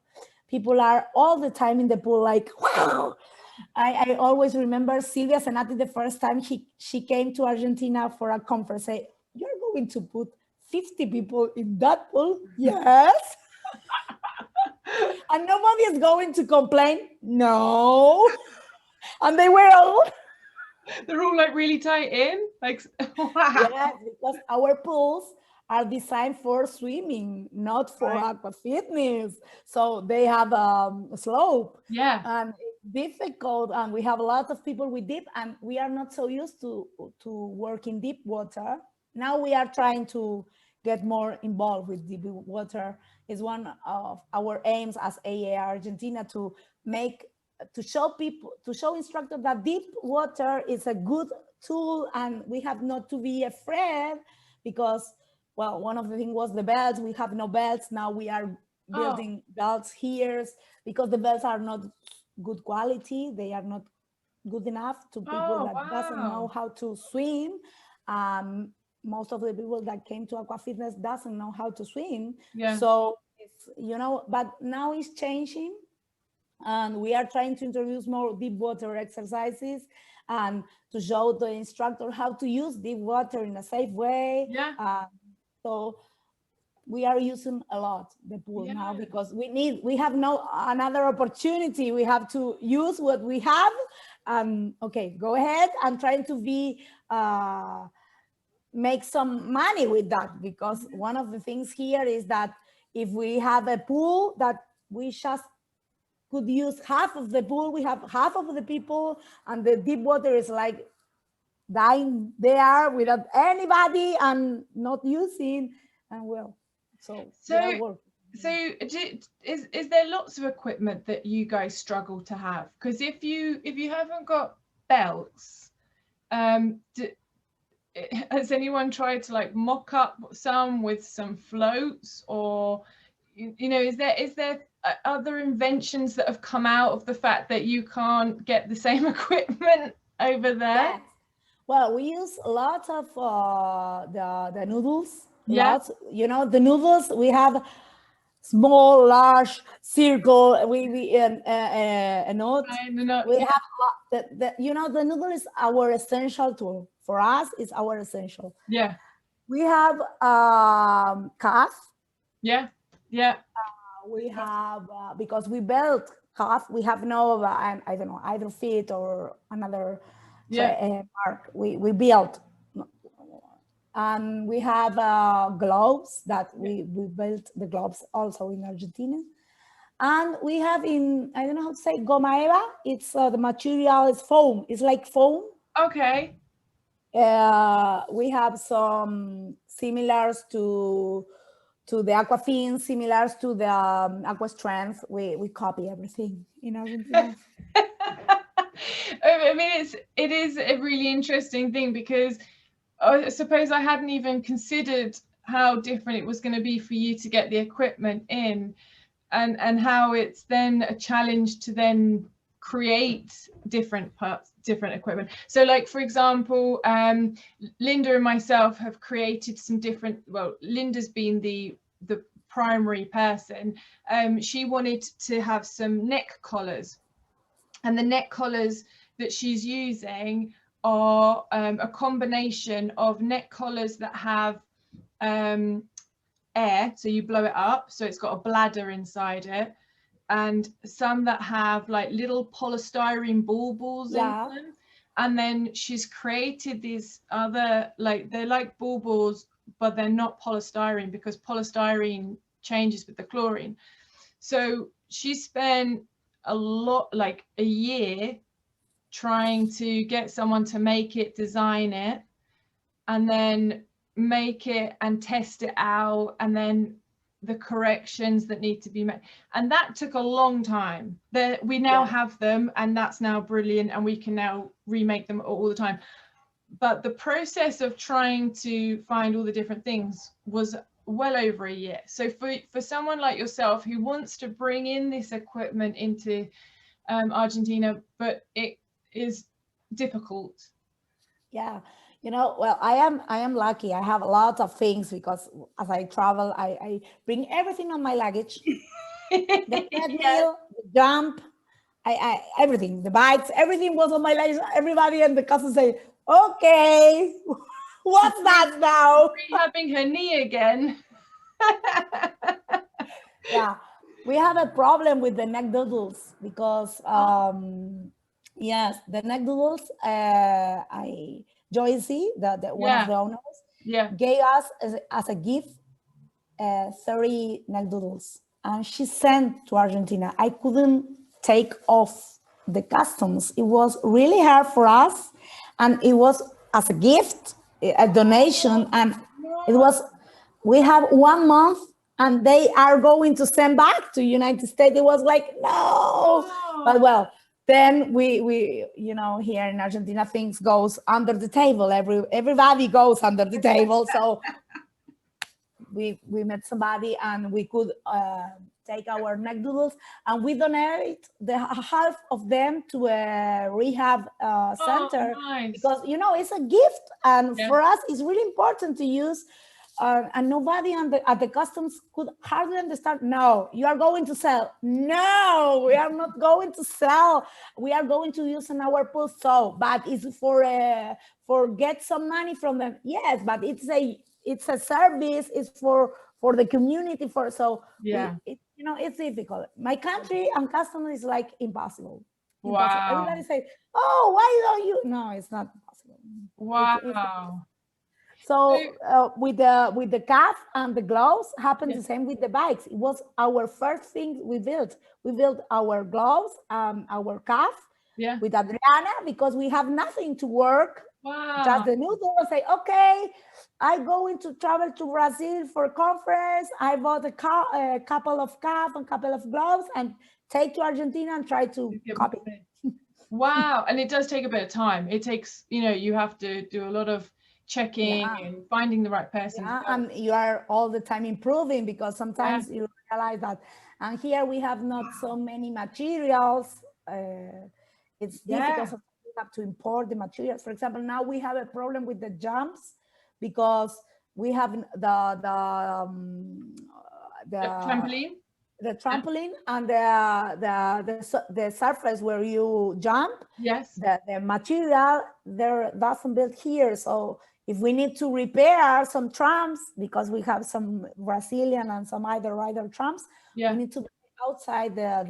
People are all the time in the pool, like, wow. I always remember Silvia Senati, the first time she came to Argentina for a conference, say, you're going to put 50 people in that pool? Yes. And nobody is going to complain? No. And they were all... They're all like really tight in, like, wow. Yeah, because our pools are designed for swimming, not for aqua fitness. So they have a slope. Yeah. And difficult, and we have a lot of people with deep, and we are not so used to work in deep water. Now we are trying to get more involved with deep water. Is one of our aims as A.R.E.A. Argentina, to show people, to show instructors that deep water is a good tool, and we have not to be afraid, because, well, one of the things was the belts. We have no belts. Now we are building belts here, because the belts are not good quality. They are not good enough to people that doesn't know how to swim. Most of the people that came to Aqua Fitness doesn't know how to swim. Yeah. So it's, you know, but now it's changing, and we are trying to introduce more deep water exercises and to show the instructor how to use deep water in a safe way. Yeah. So we are using a lot the pool now, because we have no another opportunity. We have to use what we have. Okay, go ahead and trying to be make some money with that, because one of the things here is that if we have a pool that we just could use half of the pool, we have half of the people, and the deep water is like dying there without anybody and not using, and well, so is there lots of equipment that you guys struggle to have? Because if you haven't got belts, has anyone tried to like mock up some with some floats, or you know, is there other inventions that have come out of the fact that you can't get the same equipment over there? Yes. Well, we use a lot of the noodles. Yeah. Lots, you know, the noodles. We have small, large, circle. A knot. We have you know, the noodle is our essential tool. For us, it's our essential. Yeah. We have calf. Yeah. Yeah. We have because we built calf. We have no I don't know, either feet or another mark. We built, and we have gloves that we built the gloves also in Argentina. And we have in, I don't know how to say, goma eva. It's the material is foam. It's like foam. Okay. We have some similars to the Aquafin, similars to the Aqua Strength. We copy everything in Argentina. I mean, it is a really interesting thing, because I suppose I hadn't even considered how different it was going to be for you to get the equipment in, and how it's then a challenge to then create different equipment. So like, for example, Linda and myself have created some different, well, Linda's been the primary person. She wanted to have some neck collars, and the neck collars that she's using are a combination of neck collars that have air, so you blow it up, so it's got a bladder inside it, and some that have like little polystyrene baubles in them. And then she's created these other, like, they're like baubles, but they're not polystyrene, because polystyrene changes with the chlorine. So she spent a lot, like a year, trying to get someone to make it, design it, and then make it and test it out, and then the corrections that need to be made. And that took a long time. We now have them, and that's now brilliant, and we can now remake them all the time. But the process of trying to find all the different things was well over a year. So for someone like yourself who wants to bring in this equipment into Argentina, but it is difficult. Yeah, you know, well, I am lucky. I have a lot of things, because as I travel, I bring everything on my luggage. The treadmill, the jump, I everything, the bikes, everything was on my luggage. Everybody in the customer say, okay, what's that now? Rehabbing her knee again. Yeah, we have a problem with the neck doodles, because yes, the neck doodles, Joycey, the one of the owners, gave us as a gift 30 neck doodles, and she sent to Argentina. I couldn't take off the customs. It was really hard for us, and it was as a gift, a donation, and it was, we have 1 month and they are going to send back to United States. It was like, no, but well, then we you know, here in Argentina, things goes under the table. Everybody goes under the table. So we met somebody and we could take our neck doodles, and we donate the half of them to a rehab center. Nice. Because, you know, it's a gift, and for us it's really important to use. And nobody at the customs could hardly understand. No, you are going to sell. No, we are not going to sell. We are going to use in our pool. So, but it's for get some money from them. Yes, but it's a service. It's for the community. You know, it's difficult. My country and customs is like impossible. Wow. Everybody says, "Oh, why don't you?" No, it's not possible. Wow. So with the calf and the gloves happened the same with the bikes. It was our first thing we built. We built our gloves, our calf with Adriana, because we have nothing to work. Wow. Just the noodle and say, okay, I'm going to travel to Brazil for a conference. I bought a couple of calf and couple of gloves and take to Argentina and try to copy. Wow. And it does take a bit of time. It takes, you know, you have to do a lot of checking and finding the right person. And you are all the time improving, because sometimes you realize that. And here we have not so many materials. It's difficult. So we have to import the materials. For example, now we have a problem with the jumps, because we have the trampoline. The trampoline and the surface where you jump. Yes. The material there doesn't build here. So if we need to repair some trams, because we have some Brazilian and some other rider trams, we need to build outside the.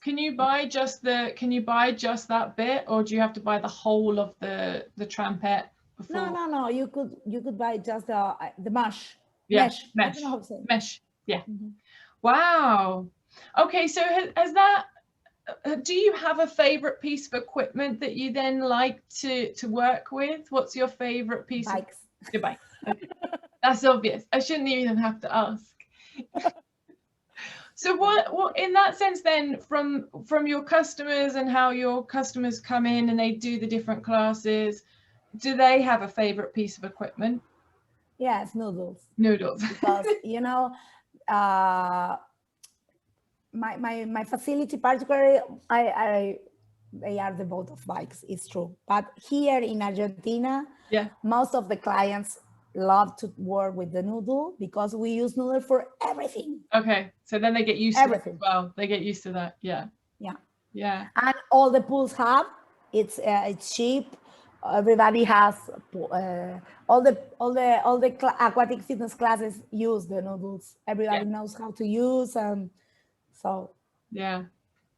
Can you buy just that bit, or do you have to buy the whole of the trampette before? No. You could buy just the mesh. Mesh. I don't know how to say. Mesh. Yeah. Mm-hmm. Wow. Okay. So do you have a favorite piece of equipment that you then like to work with? What's your favorite piece? Bikes. Your bike. Okay. That's obvious. I shouldn't even have to ask. So what in that sense then, from your customers and how your customers come in and they do the different classes, do they have a favorite piece of equipment? Yes, noodles. Noodles. Because, you know, my facility, particularly, they are the both of bikes, it's true. But here in Argentina, most of the clients love to work with the noodle, because we use noodle for everything. Okay, so then they get used to it as well. They get used to that. Yeah. And all the pools have it's cheap. Everybody has all the aquatic fitness classes use the noodles. Everybody knows how to use, and so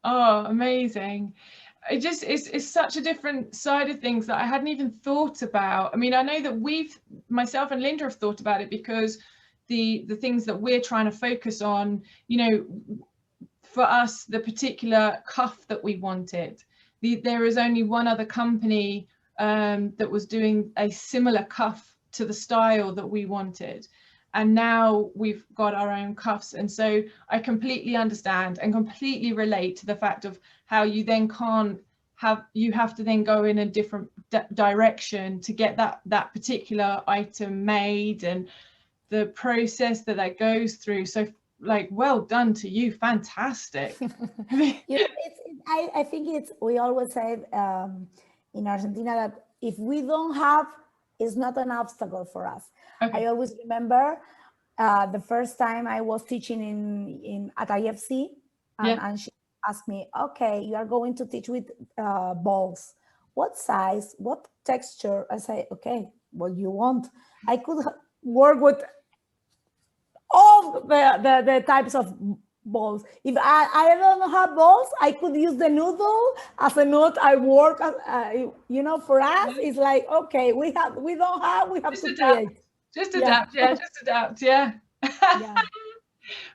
oh, amazing. It's such a different side of things that I hadn't even thought about. I mean, I know that myself and Linda have thought about it, because the things that we're trying to focus on, you know, for us, the particular cuff that we wanted, there is only one other company that was doing a similar cuff to the style that we wanted. And now we've got our own cuffs. And so I completely understand and completely relate to the fact of how you then you have to then go in a different direction to get that particular item made, and the process that goes through. So like, well done to you. Fantastic. I think we always say in Argentina that if we don't have, it's not an obstacle for us. Okay. I always remember the first time I was teaching at IFC, and she asked me, okay, you are going to teach with balls. What size, what texture? I say, okay, what you want. I could work with all the types of balls. If I don't have balls, I could use the noodle as a note. I work as, you know, for us, it's like, okay, we have just to adapt. Create. Just adapt, just adapt,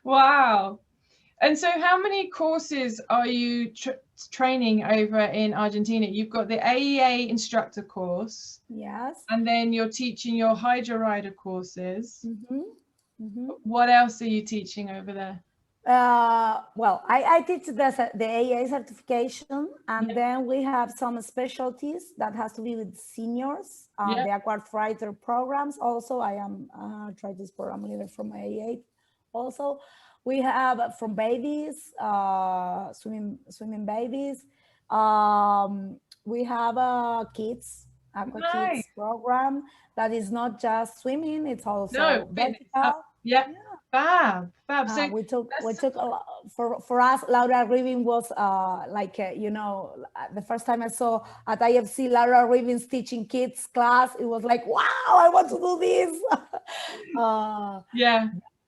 Wow. And so how many courses are you training over in Argentina? You've got the A.E.A. instructor course. Yes. And then you're teaching your hydro rider courses. What else are you teaching over there? Well, I teach the A.E.A. certification, and then we have some specialties that has to be with seniors, the aquatic fighter programs. Also, I am arthritis program leader from A.E.A. Also, we have from babies, swimming babies. We have a kids, aqua kids program that is not just swimming; it's also vertical. Fab. So we took a lot, for us. Laura Rivin was you know, the first time I saw at IFC Laura Rivin's teaching kids class, it was like, wow, I want to do this.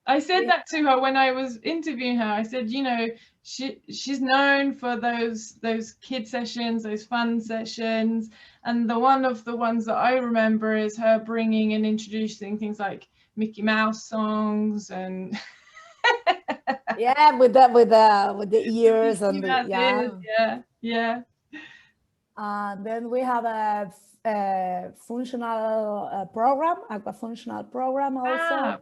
I said that to her when I was interviewing her. I said, you know, she's known for those kid sessions, those fun sessions, and one of the ones that I remember is her bringing and introducing things like Mickey Mouse songs and with the ears and then we have a functional program, aqua functional program also.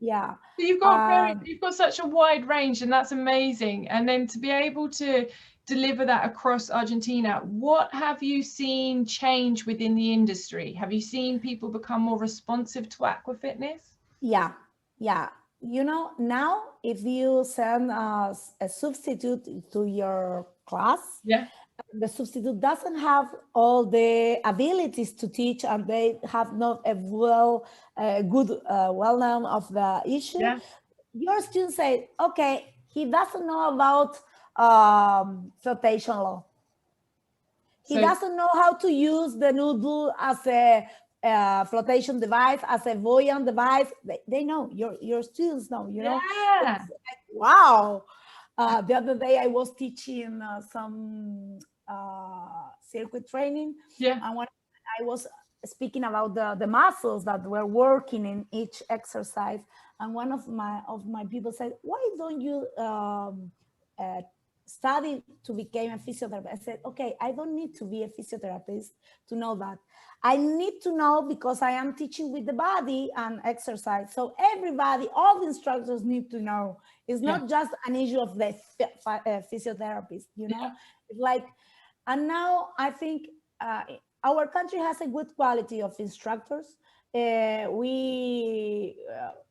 So you've got such a wide range, and that's amazing. And then to be able to deliver that across Argentina, what have you seen change within the industry? Have you seen people become more responsive to aqua fitness? Yeah. You know, now if you send a substitute to your class, the substitute doesn't have all the abilities to teach, and they have not a good well-known of the issue. Your students say, okay, he doesn't know about flotation law. He doesn't know how to use the noodle as a flotation device, as a buoyant device. They know, your students know, you know. Like, wow. The other day I was teaching some circuit training, and when I was speaking about the muscles that were working in each exercise, and one of my people said, why don't you study to become a physiotherapist? I said, okay, I don't need to be a physiotherapist to know that. I need to know because I am teaching with the body and exercise. So everybody, all the instructors need to know. It's not just an issue of the physiotherapist, you know. It's like, and now I think our country has a good quality of instructors. We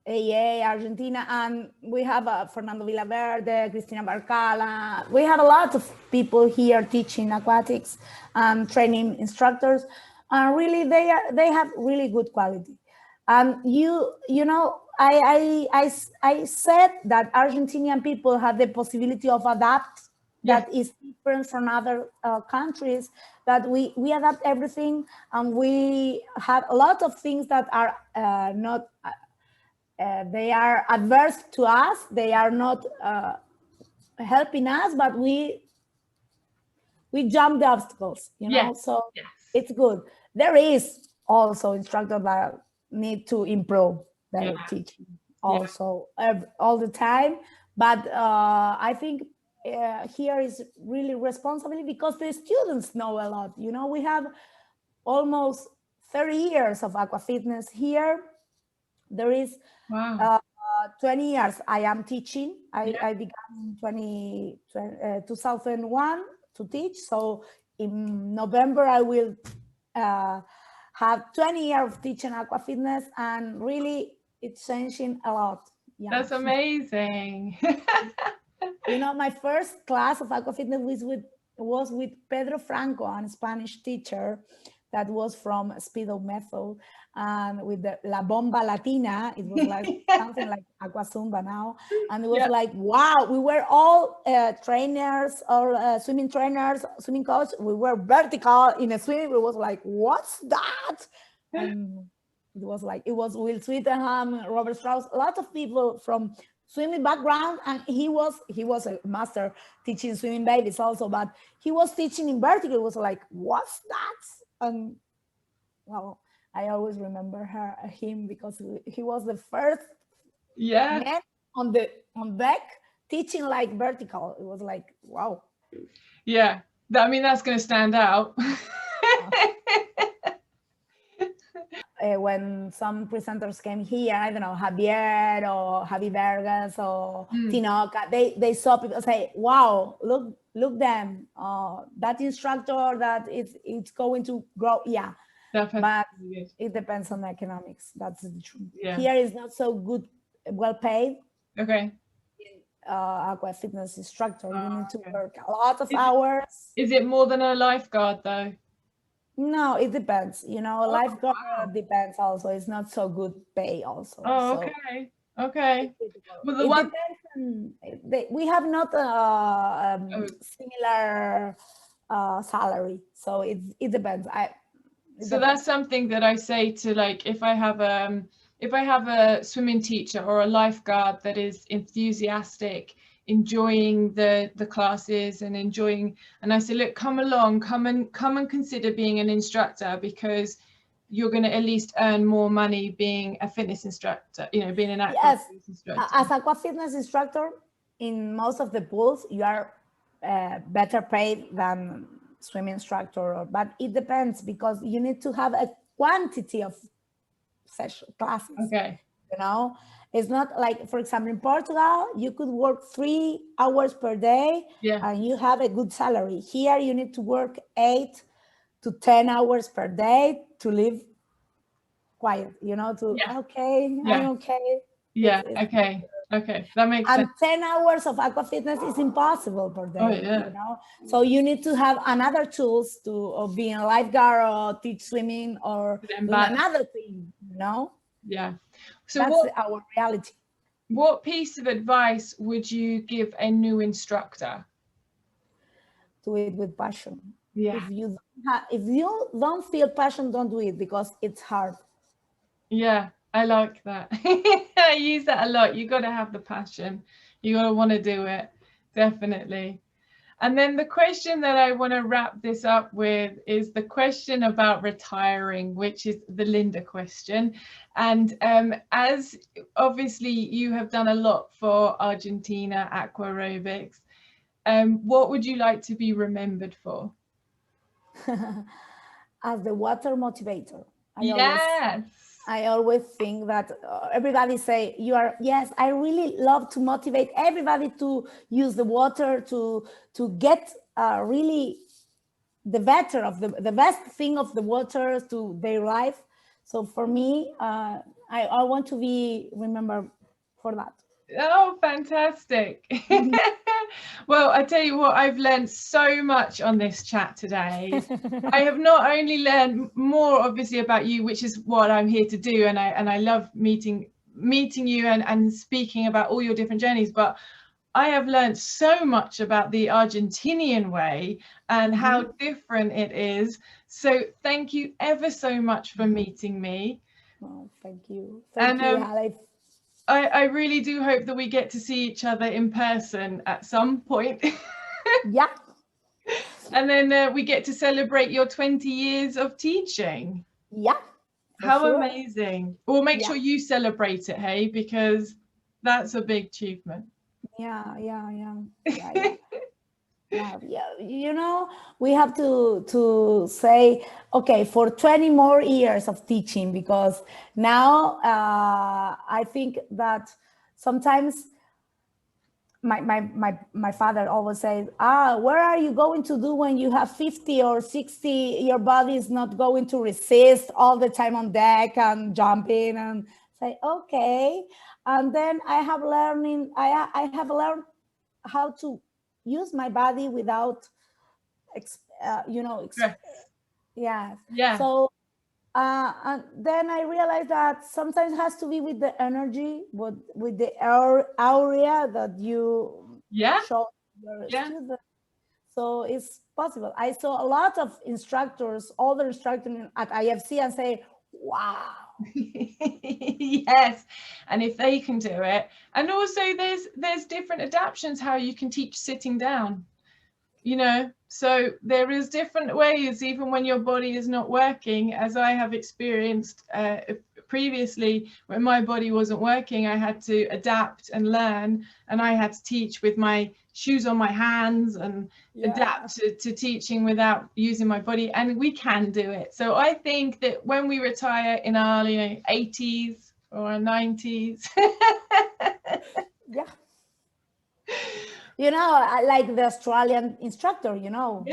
A.E.A. Argentina, and we have Fernando Villaverde, Cristina Barcala. We have a lot of people here teaching aquatics and training instructors, and really they have really good quality. And you know, I said that Argentinian people have the possibility of adapt. That is different from other countries, that we adapt everything, and we have a lot of things that are not, they are adverse to us, they are not helping us, but we jump the obstacles, you know. So it's good. There is also instructors that need to improve their teaching also all the time, but I think here is really responsibility because the students know a lot. You know, we have almost 30 years of aqua fitness here. There is 20 years I am teaching. I began in 2001 to teach. So in November, I will have 20 years of teaching aqua fitness, and really it's changing a lot. That's amazing. You know, my first class of aqua fitness was with Pedro Franco, a Spanish teacher that was from Speedo Method, and with the La Bomba Latina. It was like something like Aqua Zumba now. And it was like, wow, we were all trainers, or swimming trainers, swimming coach. We were vertical in a swim. It was like, what's that? And it was Will Sweetenham, Robert Strauss, a lot of people from swimming background, and he was a master teaching swimming babies also, but he was teaching in vertical. It was like, what's that? And well, I always remember him because he was the first man on deck teaching like vertical. It was like, wow. Yeah, I mean, that's going to stand out. When some presenters came here, I don't know, Javier or Javi Vergas or Tinoca, they saw people say, wow, look them, that instructor that it's going to grow. Yeah, but it depends on the economics. That's the truth. Yeah. Here is not so good, well paid. Okay. Aqua fitness instructor, you need to work a lot of hours. Is it more than a lifeguard though? No, it depends. You know, a lifeguard depends also. It's not so good pay also. Oh, so okay. Okay. Well, the one we have not similar salary, so it depends. So that's something that I say to, like, if I have a swimming teacher or a lifeguard that is enthusiastic, enjoying the classes and enjoying, and I say, look, come along, come and consider being an instructor, because you're going to at least earn more money being a fitness instructor, you know, being an aqua fitness instructor. As aqua fitness instructor, in most of the pools, you are better paid than swimming instructor, but it depends, because you need to have a quantity of session classes. Okay. You know, it's not like, for example, in Portugal, you could work 3 hours per day, and you have a good salary. Here, you need to work 8 to 10 hours per day to live quiet, you know, I'm okay. Okay, that makes sense. And 10 hours of aqua fitness is impossible per day, you know? So you need to have another tools to be a lifeguard or teach swimming or do another thing, you know? Yeah. So that's our reality. What piece of advice would you give a new instructor? Do it with passion. Yeah. If you don't feel passion, don't do it, because it's hard. Yeah, I like that. I use that a lot. You got to have the passion. You got to want to do it. Definitely. And then the question that I want to wrap this up with is the question about retiring, which is the Linda question. And as obviously you have done a lot for Argentina Aqua Aerobics, what would you like to be remembered for? As the water motivator. Yes. I always think that everybody say yes, I really love to motivate everybody to use the water to get really the better of the best thing of the water to their life. So for me, I want to be remembered for that. Oh, fantastic. Well, I tell you what, I've learned so much on this chat today. I have not only learned more, obviously, about you, which is what I'm here to do, and I love meeting you and speaking about all your different journeys, but I have learned so much about the Argentinian way and how different it is. So thank you ever so much for meeting me. Oh, thank you. Thank you, Haylley. I really do hope that we get to see each other in person at some point. Yeah. And then we get to celebrate your 20 years of teaching. Yeah. How amazing. We'll make sure you celebrate it, hey, because that's a big achievement. Yeah. You know, we have to say, okay, for 20 more years of teaching, because now I think that sometimes my father always says, where are you going to do when you have 50 or 60? Your body is not going to resist all the time on deck and jumping, and say, okay. And then I have learned how to use my body without so and then I realized that sometimes it has to be with the energy, with the A.R.E.A that you show your students. So it's possible. I saw a lot of instructors, older instructors at IFC, and say, wow. Yes, and if they can do it, and also there's different adaptations how you can teach sitting down, you know, so there is different ways, even when your body is not working, as I have experienced previously, when my body wasn't working, I had to adapt and learn, and I had to teach with my shoes on my hands and adapt to teaching without using my body, and we can do it. So I think that when we retire in our 80s or 90s, yeah. You know, I like the Australian instructor, you know.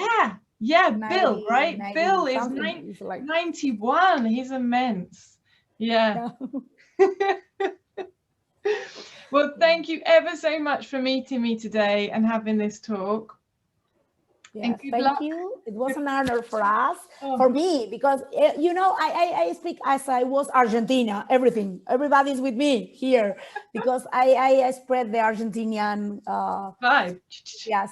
Yeah, Bill, right? Bill is like 91. He's immense. Yeah. Well, thank you ever so much for meeting me today and having this talk. Yes, thank you. It was an honor for us, for me, because, you know, I speak as I was Argentina, everybody's with me here, because I spread the Argentinian vibe. Yes,